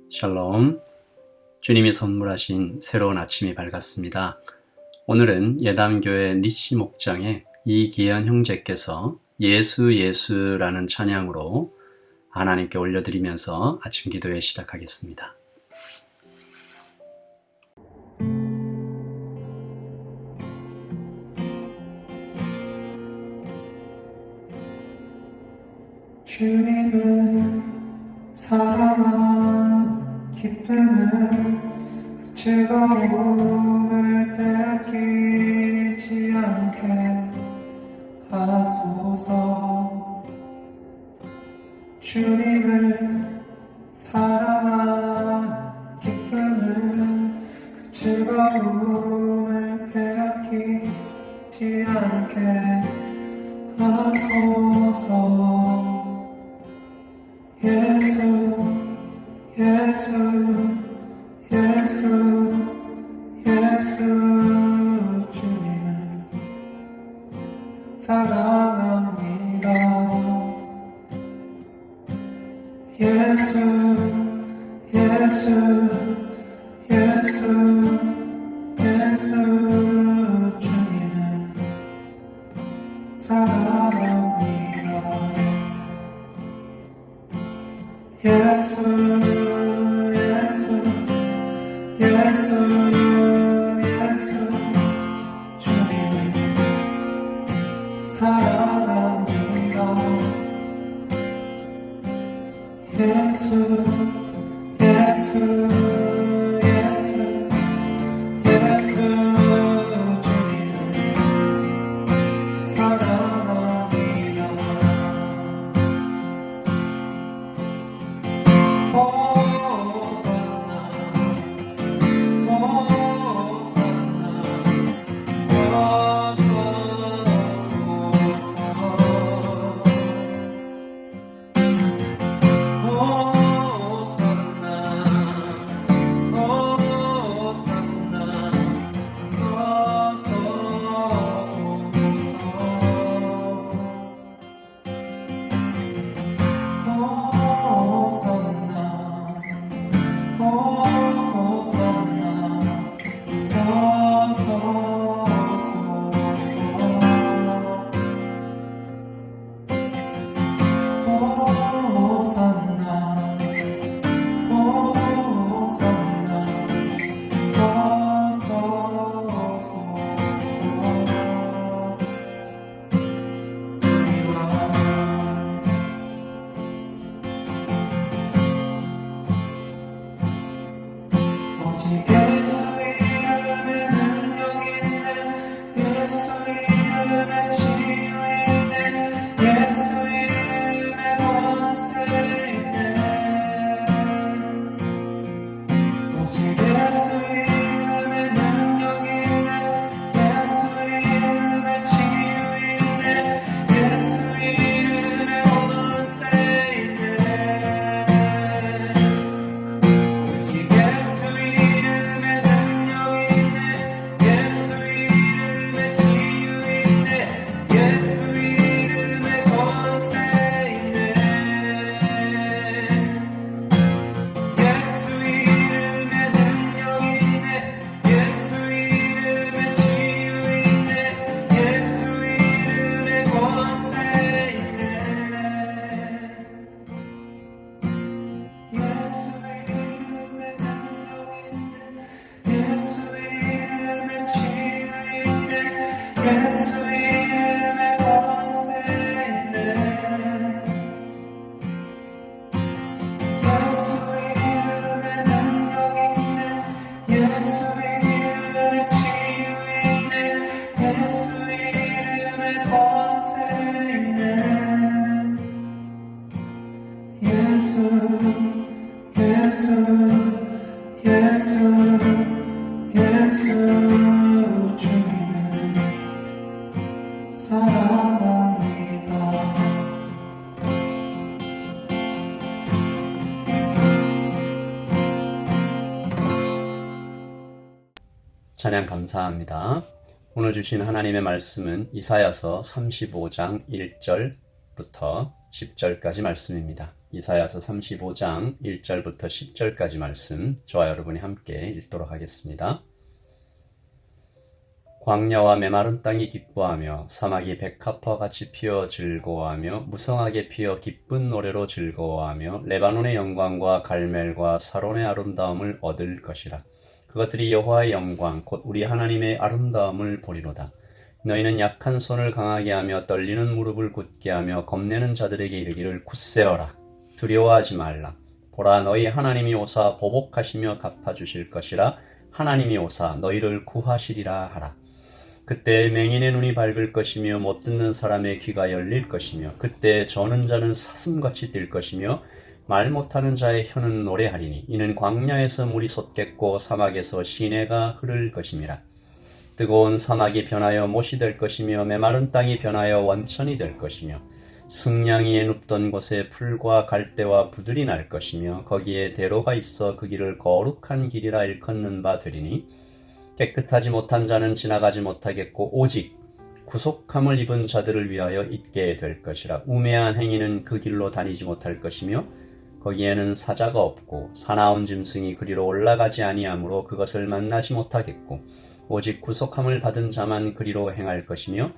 샬롬. 주님이 선물하신 새로운 아침이 밝았습니다. 오늘은 예담교회 니시 목장의 이기현 형제께서 예수라는 찬양으로 하나님께 올려드리면서 아침 기도회 시작하겠습니다. 주님을 사랑하는 기쁨을 즐거움을 빼앗기지 않게 하소서. 주님을 사랑하는 기쁨을 즐거움을 빼앗기지 않게 하소서. 예수 주님을 사랑합니다. 예수 주님을 사랑합니다. 예수 주님을 사랑합니다. 예수 주님을 사랑합니다. 예수 이름에 능력 있는, 예수 이름에 치유 있는, 예수 이름에 권세 있는, 오직 예수 이름에 능력 있는, 예수 이름에 치유 있는, 예수 이름에 권세 있는, 오직 예수 이름에 능력 있는, 예수 이름에 치유 있는, 예수 이름에 권세 있는, 예수 이름에 능력 있는, 예수 이름에 치유 있는, 예수 이름에 권세 있는, 예수 이름에 능력 있는, 예수 이름에 치유 있는, 예수 이름에 권세 있는, 예수 이름에 능력 있는, 예수 이름에 치유 있는, 예수 이름에 권세 있는, 예수 주님을 사랑합니다. 찬양 감사합니다. 오늘 주신 하나님의 말씀은 이사야서 35장 1절부터 10절까지 말씀입니다. 이사야서 35장 1절부터 10절까지 말씀 저와 여러분이 함께 읽도록 하겠습니다. 광야와 메마른 땅이 기뻐하며 사막이 백합화 같이 피어 즐거워하며 무성하게 피어 기쁜 노래로 즐거워하며 레바논의 영광과 갈멜과 사론의 아름다움을 얻을 것이라. 그것들이 여호와의 영광 곧 우리 하나님의 아름다움을 보리로다. 너희는 약한 손을 강하게 하며 떨리는 무릎을 굳게 하며 겁내는 자들에게 이르기를 굳세어라. 두려워하지 말라. 보라, 너희 하나님이 오사 보복하시며 갚아주실 것이라. 하나님이 오사 너희를 구하시리라 하라. 그때 맹인의 눈이 밝을 것이며 못 듣는 사람의 귀가 열릴 것이며 그때 저는 자는 사슴같이 뛸 것이며 말 못하는 자의 혀는 노래하리니 이는 광야에서 물이 솟겠고 사막에서 시내가 흐를 것임이라. 뜨거운 사막이 변하여 못이 될 것이며 메마른 땅이 변하여 원천이 될 것이며 승냥이에 눕던 곳에 풀과 갈대와 부들이 날 것이며 거기에 대로가 있어 그 길을 거룩한 길이라 일컫는 바 되리니 깨끗하지 못한 자는 지나가지 못하겠고 오직 구속함을 입은 자들을 위하여 있게 될 것이라. 우매한 행위는 그 길로 다니지 못할 것이며 거기에는 사자가 없고 사나운 짐승이 그리로 올라가지 아니하므로 그것을 만나지 못하겠고 오직 구속함을 받은 자만 그리로 행할 것이며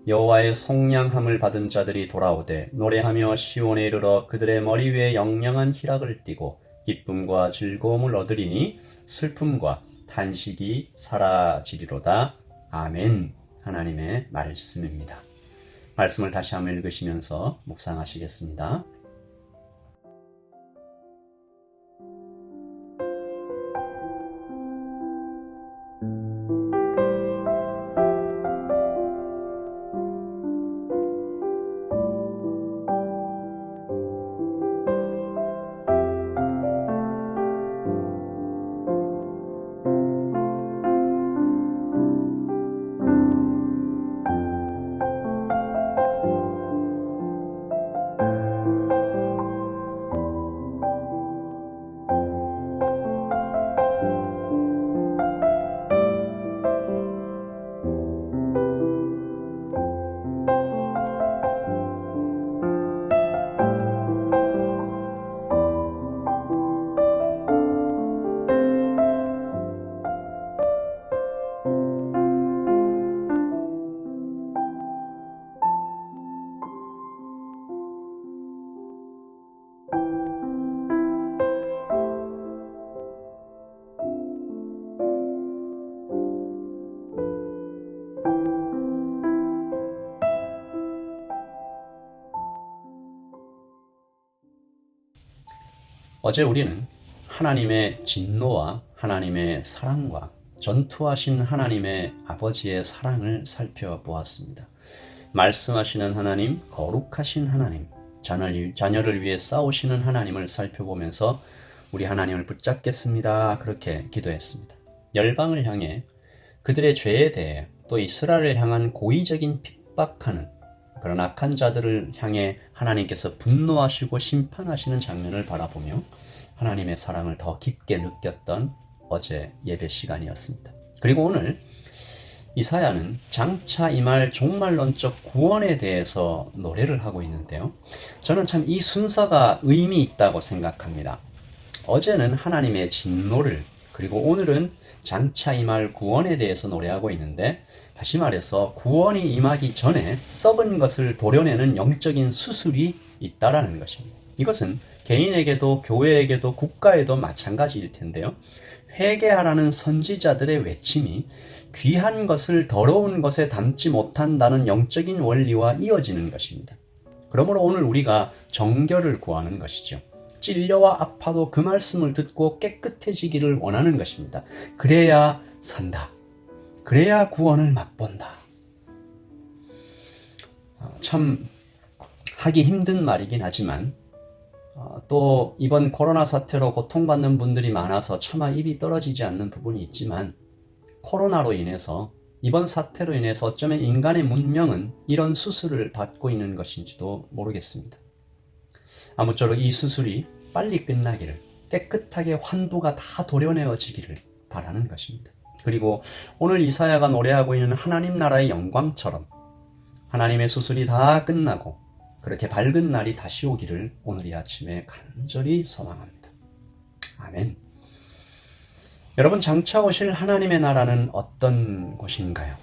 여호와의 속량함을 받은 자들이 돌아오되 노래하며 시온에 이르러 그들의 머리 위에 영영한 희락을 띠고 기쁨과 즐거움을 얻으리니 슬픔과 탄식이 사라지리로다. 아멘. 하나님의 말씀입니다. 말씀을 다시 한번 읽으시면서 묵상하시겠습니다. 어제 우리는 하나님의 진노와 하나님의 사랑과 전투하신 하나님의 아버지의 사랑을 살펴보았습니다. 말씀하시는 하나님, 거룩하신 하나님, 자녀를 위해 싸우시는 하나님을 살펴보면서 우리 하나님을 붙잡겠습니다. 그렇게 기도했습니다. 열방을 향해 그들의 죄에 대해 또 이스라엘을 향한 고의적인 핍박하는 그런 악한 자들을 향해 하나님께서 분노하시고 심판하시는 장면을 바라보며 하나님의 사랑을 더 깊게 느꼈던 어제 예배 시간이었습니다. 그리고 오늘 이사야는 장차 임할 종말론적 구원에 대해서 노래를 하고 있는데요. 저는 참 이 순서가 의미 있다고 생각합니다. 어제는 하나님의 진노를, 그리고 오늘은 장차 임할 구원에 대해서 노래하고 있는데, 다시 말해서 구원이 임하기 전에 썩은 것을 도려내는 영적인 수술이 있다라는 것입니다. 이것은 개인에게도 교회에게도 국가에도 마찬가지일 텐데요. 회개하라는 선지자들의 외침이 귀한 것을 더러운 것에 담지 못한다는 영적인 원리와 이어지는 것입니다. 그러므로 오늘 우리가 정결을 구하는 것이죠. 찔려와 아파도 그 말씀을 듣고 깨끗해지기를 원하는 것입니다. 그래야 산다. 그래야 구원을 맛본다. 참 하기 힘든 말이긴 하지만 또 이번 코로나 사태로 고통받는 분들이 많아서 차마 입이 떨어지지 않는 부분이 있지만, 코로나로 인해서, 이번 사태로 인해서 어쩌면 인간의 문명은 이런 수술을 받고 있는 것인지도 모르겠습니다. 아무쪼록 이 수술이 빨리 끝나기를, 깨끗하게 환부가 다 도려내어지기를 바라는 것입니다. 그리고 오늘 이사야가 노래하고 있는 하나님 나라의 영광처럼 하나님의 수술이 다 끝나고 그렇게 밝은 날이 다시 오기를 오늘 이 아침에 간절히 소망합니다. 아멘. 여러분, 장차 오실 하나님의 나라는 어떤 곳인가요?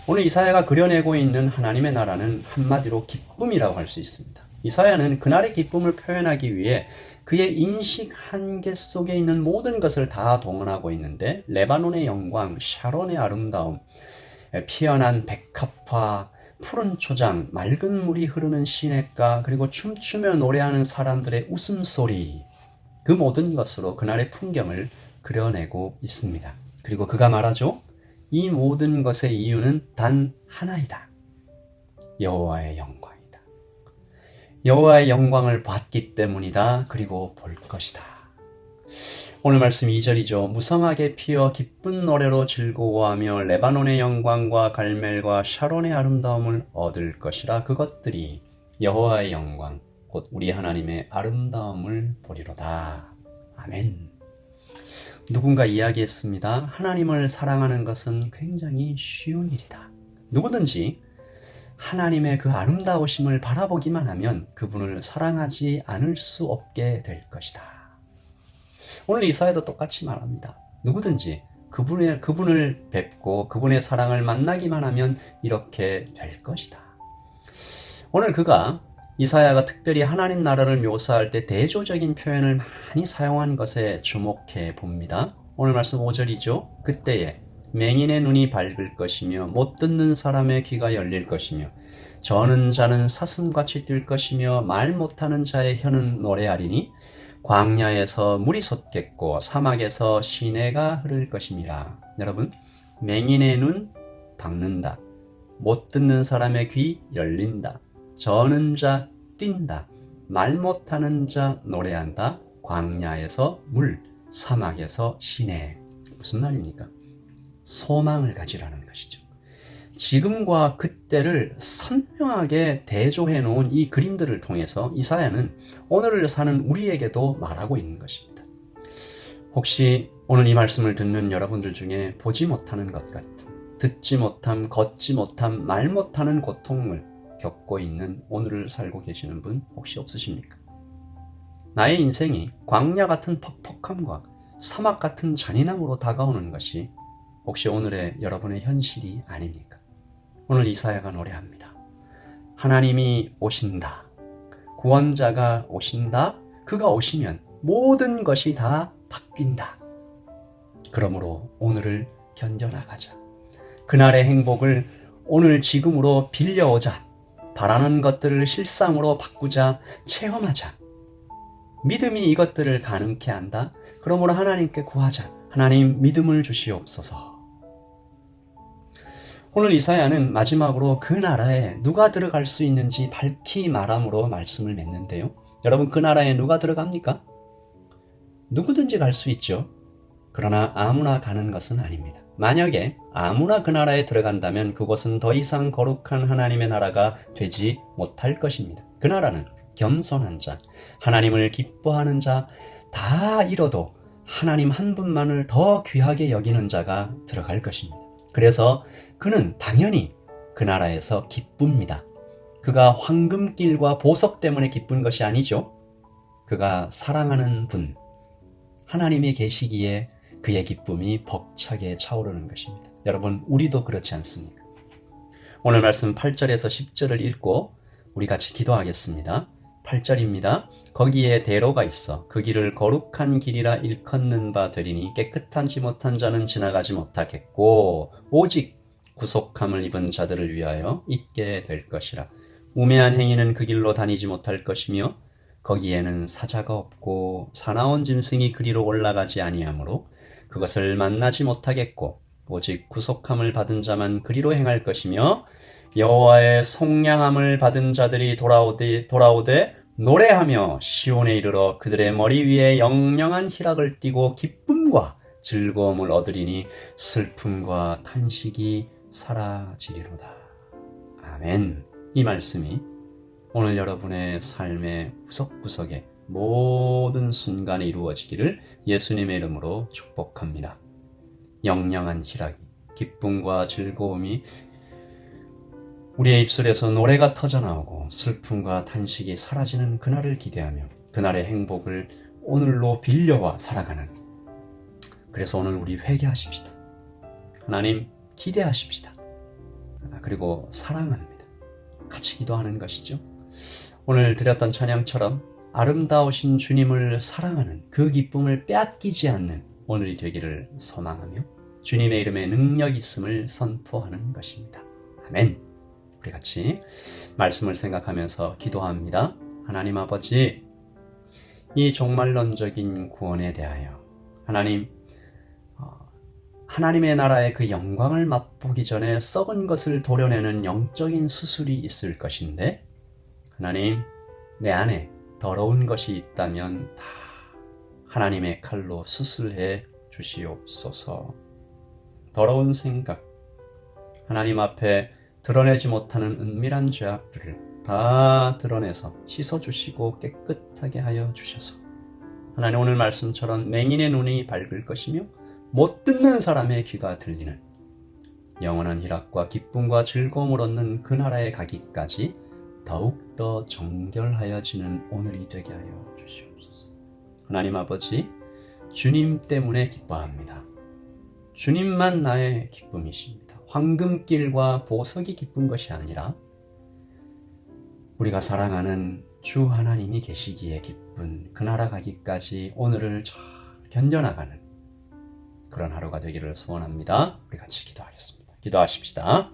오늘 이사야가 그려내고 있는 하나님의 나라는 한마디로 기쁨이라고 할 수 있습니다. 이사야는 그날의 기쁨을 표현하기 위해 그의 인식 한계 속에 있는 모든 것을 다 동원하고 있는데, 레바논의 영광, 샤론의 아름다움, 피어난 백합화, 푸른 초장, 맑은 물이 흐르는 시냇가, 그리고 춤추며 노래하는 사람들의 웃음소리, 그 모든 것으로 그날의 풍경을 그려내고 있습니다. 그리고 그가 말하죠. 이 모든 것의 이유는 단 하나이다. 여호와의 영광이다. 여호와의 영광을 봤기 때문이다. 그리고 볼 것이다. 오늘 말씀 2절이죠. 무성하게 피어 기쁜 노래로 즐거워하며 레바논의 영광과 갈멜과 샤론의 아름다움을 얻을 것이라. 그것들이 여호와의 영광, 곧 우리 하나님의 아름다움을 보리로다. 아멘. 누군가 이야기했습니다. 하나님을 사랑하는 것은 굉장히 쉬운 일이다. 누구든지 하나님의 그 아름다우심을 바라보기만 하면 그분을 사랑하지 않을 수 없게 될 것이다. 오늘 이사야도 똑같이 말합니다. 누구든지 그분을 뵙고 그분의 사랑을 만나기만 하면 이렇게 될 것이다. 오늘 이사야가 특별히 하나님 나라를 묘사할 때 대조적인 표현을 많이 사용한 것에 주목해 봅니다. 오늘 말씀 5절이죠. 그때에 맹인의 눈이 밝을 것이며 못 듣는 사람의 귀가 열릴 것이며 저는 자는 사슴같이 뛸 것이며 말 못하는 자의 혀는 노래하리니 광야에서 물이 솟겠고 사막에서 시내가 흐를 것입니다. 여러분, 맹인의 눈 밝는다. 못 듣는 사람의 귀 열린다. 저는 자 뛴다. 말 못하는 자 노래한다. 광야에서 물, 사막에서 시내. 무슨 말입니까? 소망을 가지라는 것이죠. 지금과 그때를 선명하게 대조해 놓은 이 그림들을 통해서 이사야는 오늘을 사는 우리에게도 말하고 있는 것입니다. 혹시 오늘 이 말씀을 듣는 여러분들 중에 보지 못하는 것 같은, 듣지 못함, 걷지 못함, 말 못하는 고통을 겪고 있는 오늘을 살고 계시는 분 혹시 없으십니까? 나의 인생이 광야 같은 퍽퍽함과 사막 같은 잔인함으로 다가오는 것이 혹시 오늘의 여러분의 현실이 아닙니까? 오늘 이사야가 노래합니다. 하나님이 오신다. 구원자가 오신다. 그가 오시면 모든 것이 다 바뀐다. 그러므로 오늘을 견뎌나가자. 그날의 행복을 오늘 지금으로 빌려오자. 바라는 것들을 실상으로 바꾸자. 체험하자. 믿음이 이것들을 가능케 한다. 그러므로 하나님께 구하자. 하나님, 믿음을 주시옵소서. 오늘 이사야는 마지막으로 그 나라에 누가 들어갈 수 있는지 밝히 말함으로 말씀을 맺는데요. 여러분, 그 나라에 누가 들어갑니까? 누구든지 갈 수 있죠. 그러나 아무나 가는 것은 아닙니다. 만약에 아무나 그 나라에 들어간다면 그곳은 더 이상 거룩한 하나님의 나라가 되지 못할 것입니다. 그 나라는 겸손한 자, 하나님을 기뻐하는 자, 다 잃어도 하나님 한 분만을 더 귀하게 여기는 자가 들어갈 것입니다. 그래서 그는 당연히 그 나라에서 기쁩니다. 그가 황금길과 보석 때문에 기쁜 것이 아니죠. 그가 사랑하는 분, 하나님이 계시기에 그의 기쁨이 벅차게 차오르는 것입니다. 여러분, 우리도 그렇지 않습니까? 오늘 말씀 8절에서 10절을 읽고 우리 같이 기도하겠습니다. 8절입니다. 거기에 대로가 있어 그 길을 거룩한 길이라 일컫는 바 되리니 깨끗하지 못한 자는 지나가지 못하겠고 오직 구속함을 입은 자들을 위하여 있게 될 것이라. 우매한 행위는 그 길로 다니지 못할 것이며 거기에는 사자가 없고 사나운 짐승이 그리로 올라가지 아니하므로 그것을 만나지 못하겠고 오직 구속함을 받은 자만 그리로 행할 것이며 여호와의 속량함을 받은 자들이 돌아오되 노래하며 시온에 이르러 그들의 머리 위에 영영한 희락을 띠고 기쁨과 즐거움을 얻으리니 슬픔과 탄식이 사라지리로다. 아멘. 이 말씀이 오늘 여러분의 삶의 구석구석에 모든 순간에 이루어지기를 예수님의 이름으로 축복합니다. 영영한 희락이, 기쁨과 즐거움이 우리의 입술에서 노래가 터져나오고 슬픔과 탄식이 사라지는 그날을 기대하며 그날의 행복을 오늘로 빌려와 살아가는, 그래서 오늘 우리 회개하십시다. 하나님 기대하십시다. 그리고 사랑합니다. 같이 기도하는 것이죠. 오늘 드렸던 찬양처럼 아름다우신 주님을 사랑하는 그 기쁨을 빼앗기지 않는 오늘이 되기를 소망하며 주님의 이름에 능력 있음을 선포하는 것입니다. 아멘. 우리 같이 말씀을 생각하면서 기도합니다. 하나님 아버지, 이 종말론적인 구원에 대하여 하나님의 나라의 그 영광을 맛보기 전에 썩은 것을 도려내는 영적인 수술이 있을 것인데, 하나님, 내 안에 더러운 것이 있다면 다 하나님의 칼로 수술해 주시옵소서. 더러운 생각, 하나님 앞에 드러내지 못하는 은밀한 죄악들을 다 드러내서 씻어주시고 깨끗하게 하여 주셔서 하나님 오늘 말씀처럼 맹인의 눈이 밝을 것이며 못 듣는 사람의 귀가 들리는 영원한 희락과 기쁨과 즐거움을 얻는 그 나라에 가기까지 더욱더 정결하여지는 오늘이 되게 하여 주시옵소서. 하나님 아버지, 주님 때문에 기뻐합니다. 주님만 나의 기쁨이십니다. 황금길과 보석이 기쁜 것이 아니라 우리가 사랑하는 주 하나님이 계시기에 기쁜 그 나라 가기까지 오늘을 잘 견뎌나가는 그런 하루가 되기를 소원합니다. 우리 같이 기도하겠습니다. 기도하십시다.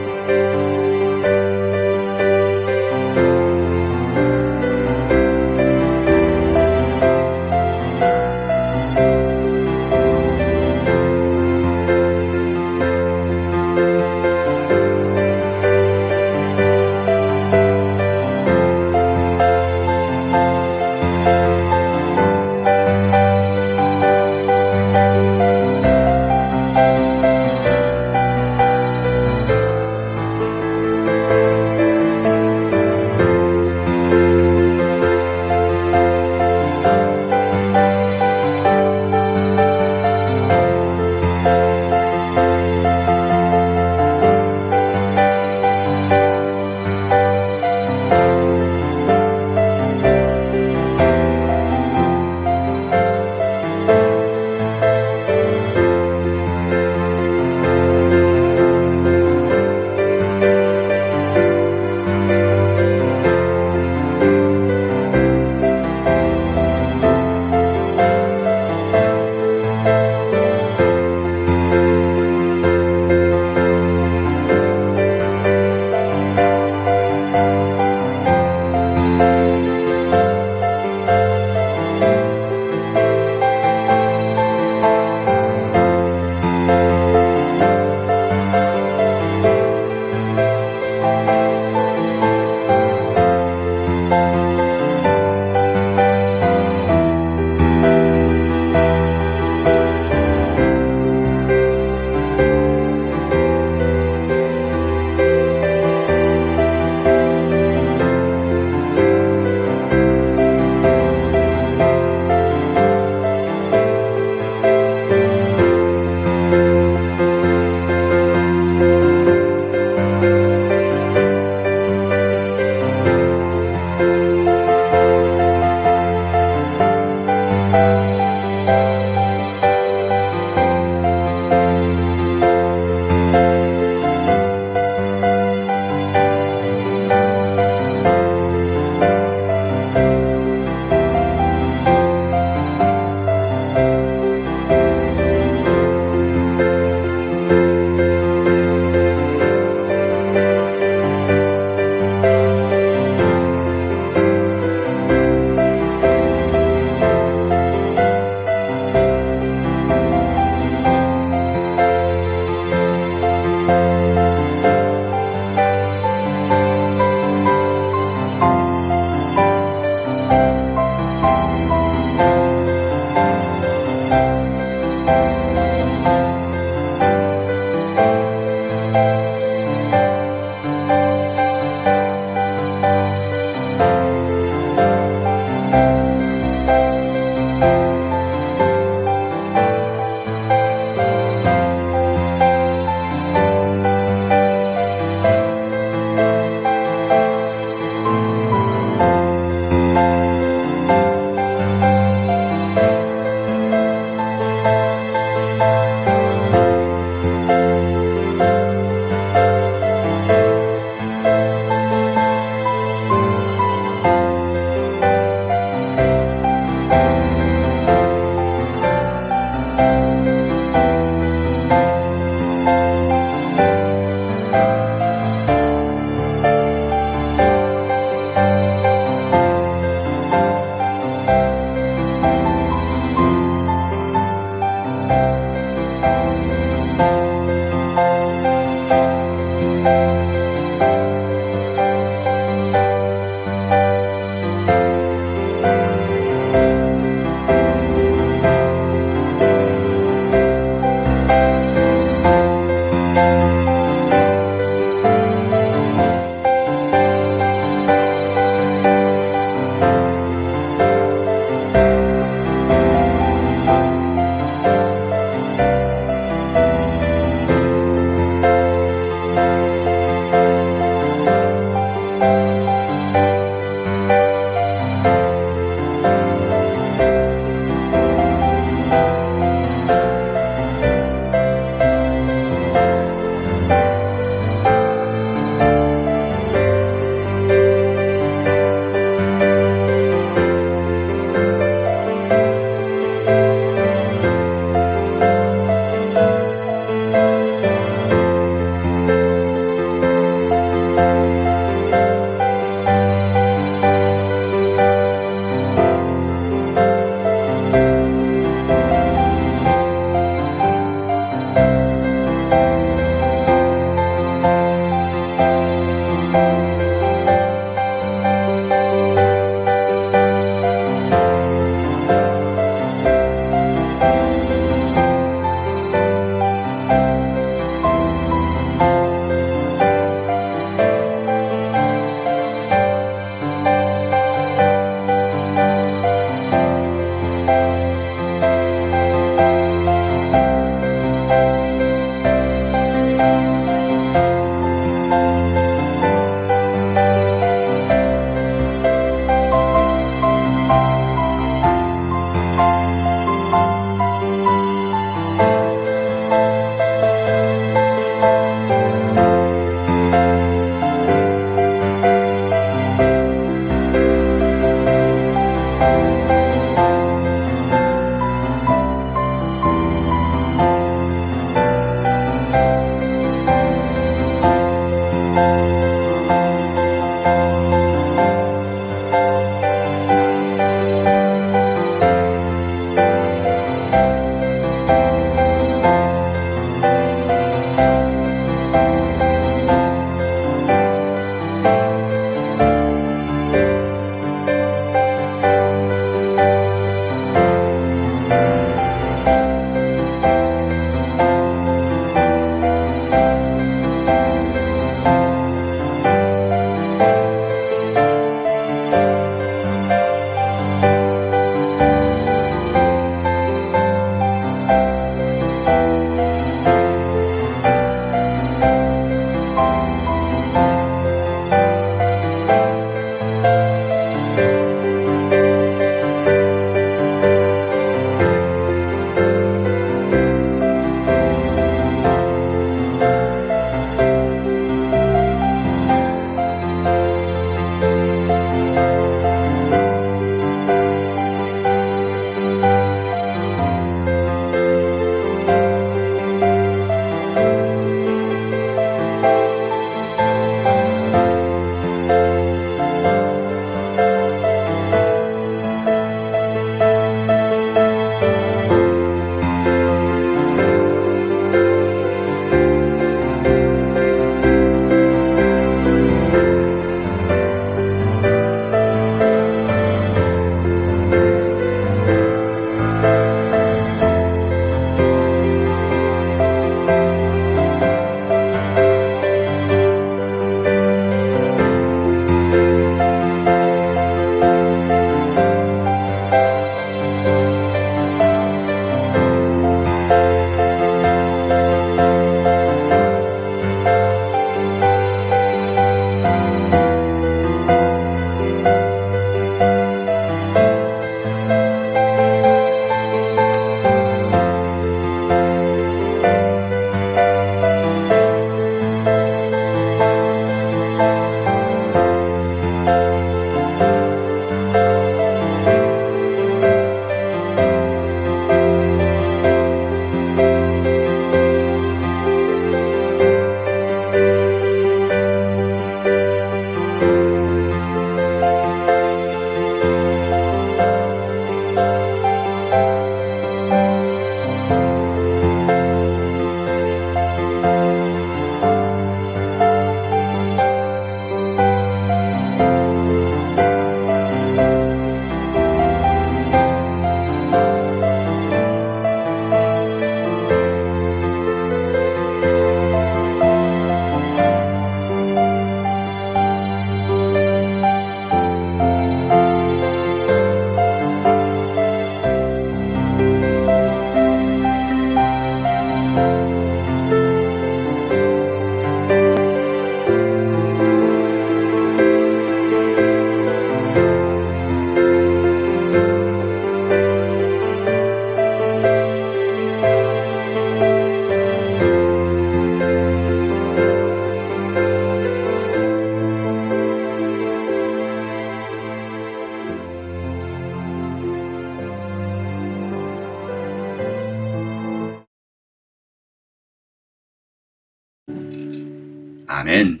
아멘.